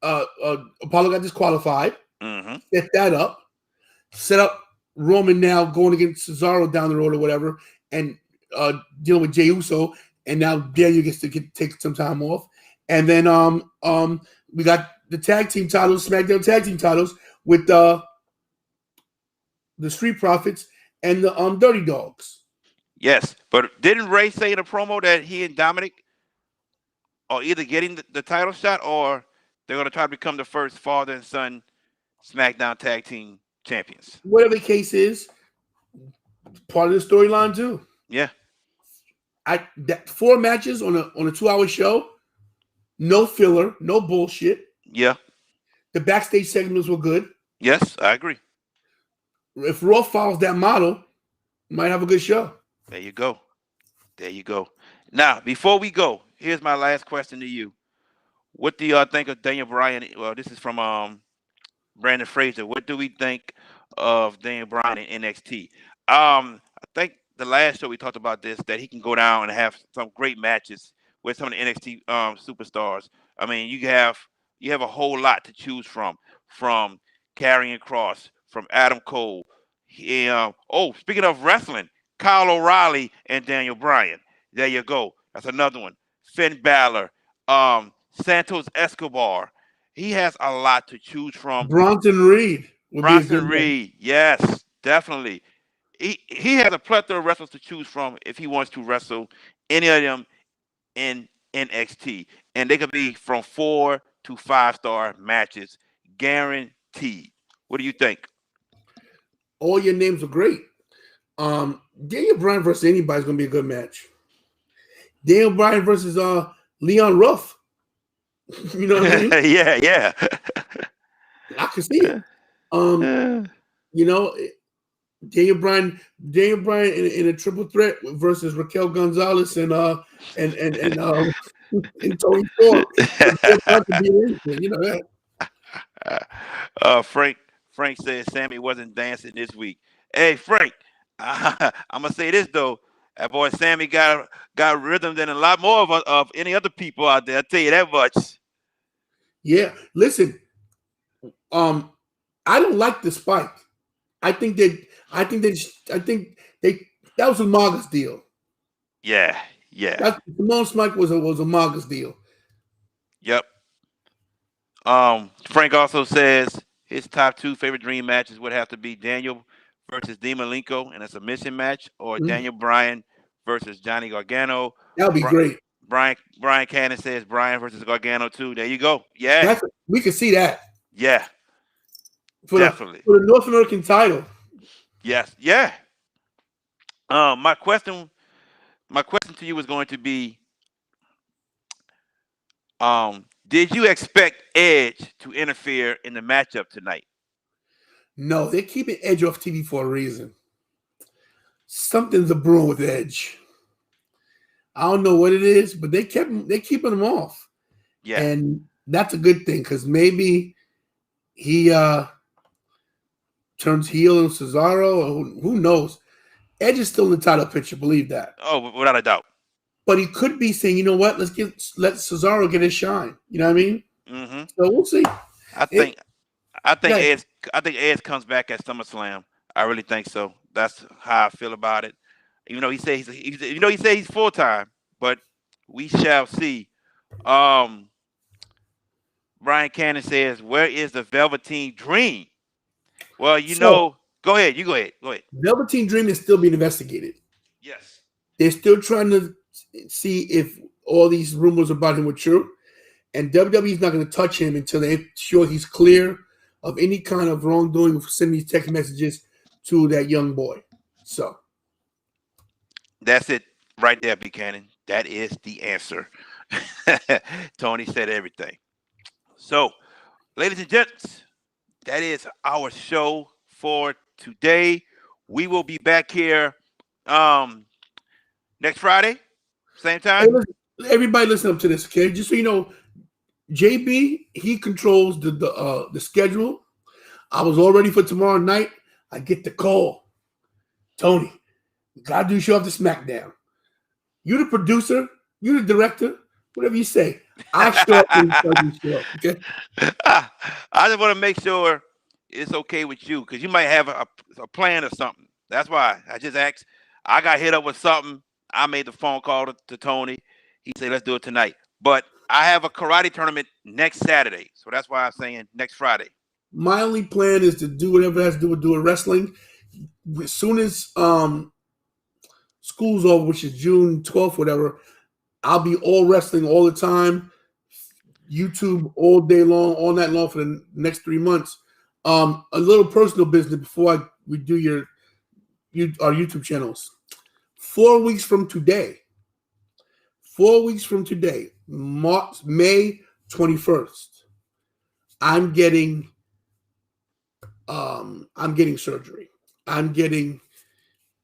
A: Apollo got disqualified.
B: Mm-hmm.
A: Set that up. Set up Roman now going against Cesaro down the road or whatever, and dealing with Jey Uso. And now Daniel gets to take some time off. And then we got the tag team titles, SmackDown tag team titles with the Street Profits and the Dirty Dogs.
B: Yes, but didn't Ray say in a promo that he and Dominic are either getting the title shot or they're going to try to become the first father and son SmackDown tag team champions?
A: Whatever the case is, part of the storyline too.
B: Yeah.
A: 4 matches on a 2-hour show, no filler, no bullshit.
B: Yeah.
A: The backstage segments were good.
B: Yes, I agree.
A: If Raw follows that model, might have a good show.
B: There you go. Now, before we go, here's my last question to you. What do y'all think of Daniel Bryan? Well, this is from Brandon Fraser. What do we think of Daniel Bryan in NXT? I think the last show we talked about this, that he can go down and have some great matches with some of the NXT superstars. I mean, you have a whole lot to choose from Karrion Kross, from Adam Cole. Speaking of wrestling, Kyle O'Reilly and Daniel Bryan. There you go. That's another one. Finn Balor, Santos Escobar. He has a lot to choose from.
A: Bronson Reed.
B: Yes, definitely. he has a plethora of wrestlers to choose from if he wants to wrestle any of them in NXT, and they could be from 4 to 5-star matches, guaranteed. What do you think?
A: All your names are great. Daniel Bryan versus anybody is gonna be a good match. Daniel Bryan versus Leon Ruff. You know what I mean?
B: Yeah.
A: I can see it. You know, Daniel Bryan in a triple threat versus Raquel Gonzalez and Tony Storm. You know that.
B: Frank said Sammy wasn't dancing this week. Hey Frank, I'm gonna say this though. That boy Sammy got rhythm than a lot more of any other people out there. I tell you that much.
A: Yeah, listen. I don't like the spike. I think that that was a Marcus deal.
B: Yeah.
A: Simone Spike was a Marcus deal.
B: Yep. Frank also says his top 2 favorite dream matches would have to be Daniel versus Dean Malenko in a submission match, or Daniel Bryan versus Johnny Gargano.
A: That would be great.
B: Bryan Cannon says Bryan versus Gargano too. There you go. Yeah.
A: We can see that.
B: Yeah. Definitely.
A: For the North American title.
B: Yes. Yeah. My question to you is going to be, did you expect Edge to interfere in the matchup tonight?
A: No, they're keeping Edge off TV for a reason. Something's a brewing with Edge. I don't know what it is, but they're keeping him off.
B: Yeah.
A: And that's a good thing, because maybe he turns heel on Cesaro, or who knows. Edge is still in the title picture, believe that.
B: Oh, without a doubt.
A: But he could be saying, you know what, let Cesaro get his shine. You know what I mean?
B: Mm-hmm.
A: So we'll see.
B: I think Edge comes back at SummerSlam. I really think so. That's how I feel about it. Even though he says he's full time, but we shall see. Bryan Cannon says, "Where is the Velveteen Dream?" Well, go ahead. You go ahead.
A: Velveteen Dream is still being investigated.
B: Yes.
A: They're still trying to see if all these rumors about him were true. And WWE's not going to touch him until they're sure he's clear of any kind of wrongdoing of sending these text messages to that young boy. So
B: that's it right there, Buchanan. That is the answer. Tony said everything. So, ladies and gents, that is our show for today. We will be back here next Friday, same time.
A: Hey, everybody listen up to this, okay? Just so you know, JB, he controls the schedule. I was all ready for tomorrow night. I get the call. Tony, you gotta do show up to SmackDown. You the producer, you the director, whatever you say. I show up when you show up, okay?
B: I just want to make sure it's okay with you, because you might have a plan or something. That's why I just asked. I got hit up with something. I made the phone call to Tony. He said, let's do it tonight. But I have a karate tournament next Saturday. So that's why I'm saying next Friday.
A: My only plan is to do whatever it has to do with doing wrestling. As soon as school's over, which is June 12th, whatever, I'll be all wrestling all the time. YouTube all day long, all night long for the next 3 months. A little personal business before we do our YouTube channels. 4 weeks from today, May 21st, I'm getting surgery. I'm getting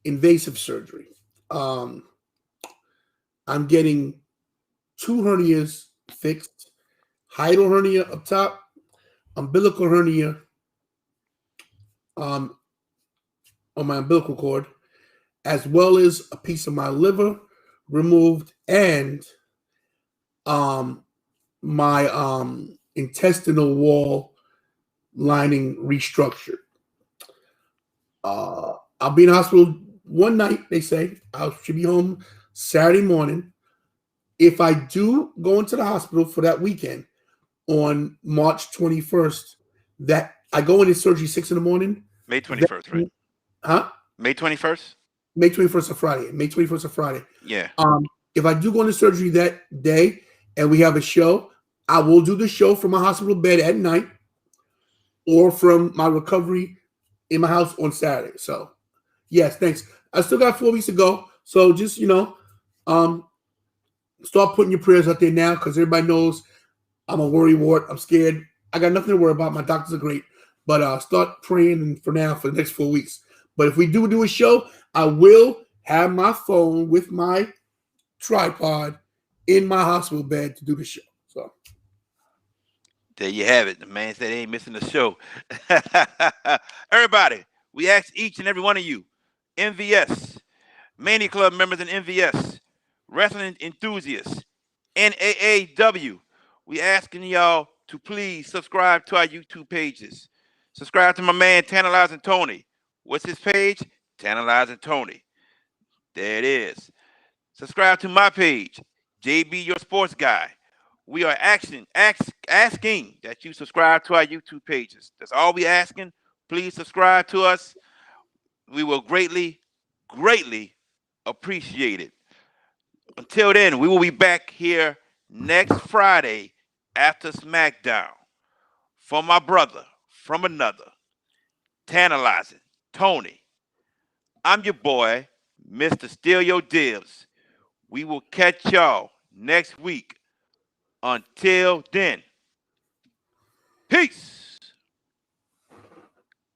A: invasive surgery. I'm getting 2 hernias fixed. Hiatal hernia up top, umbilical hernia on my umbilical cord, as well as a piece of my liver removed, and my intestinal wall lining restructured. I'll be in the hospital one night, they say. I should be home Saturday morning. If I do go into the hospital for that weekend on March 21st, that I go into surgery 6 in the morning.
B: May 21st, right?
A: Huh?
B: May 21st?
A: May 21st of Friday. May 21st of Friday.
B: Yeah.
A: If I do go into surgery that day and we have a show, I will do the show from my hospital bed at night or from my recovery in my house on Saturday. So, yes, thanks. I still got 4 weeks to go. So just, start putting your prayers out there now because everybody knows I'm a worry wart. I'm scared. I got nothing to worry about. My doctors are great. But start praying for now for the next 4 weeks. But if we do a show, I will have my phone with my tripod in my hospital bed to do the show. So
B: there you have it. The man said he ain't missing the show. Everybody, we ask each and every one of you, MVS, Mania Club members and MVS, wrestling enthusiasts, NAAW, we asking y'all to please subscribe to our YouTube pages. Subscribe to my man Tantilizing Tony. What's his page? Tantilizing Tony. There it is. Subscribe to my page, JB Your Sports Guy. We are asking that you subscribe to our YouTube pages. That's all we asking. Please subscribe to us. We will greatly, greatly appreciate it. Until then, we will be back here next Friday after SmackDown. For my brother from another, Tantalizing Tony. I'm your boy, Mr. Steal Your Dibs. We will catch y'all next week. Until then, peace.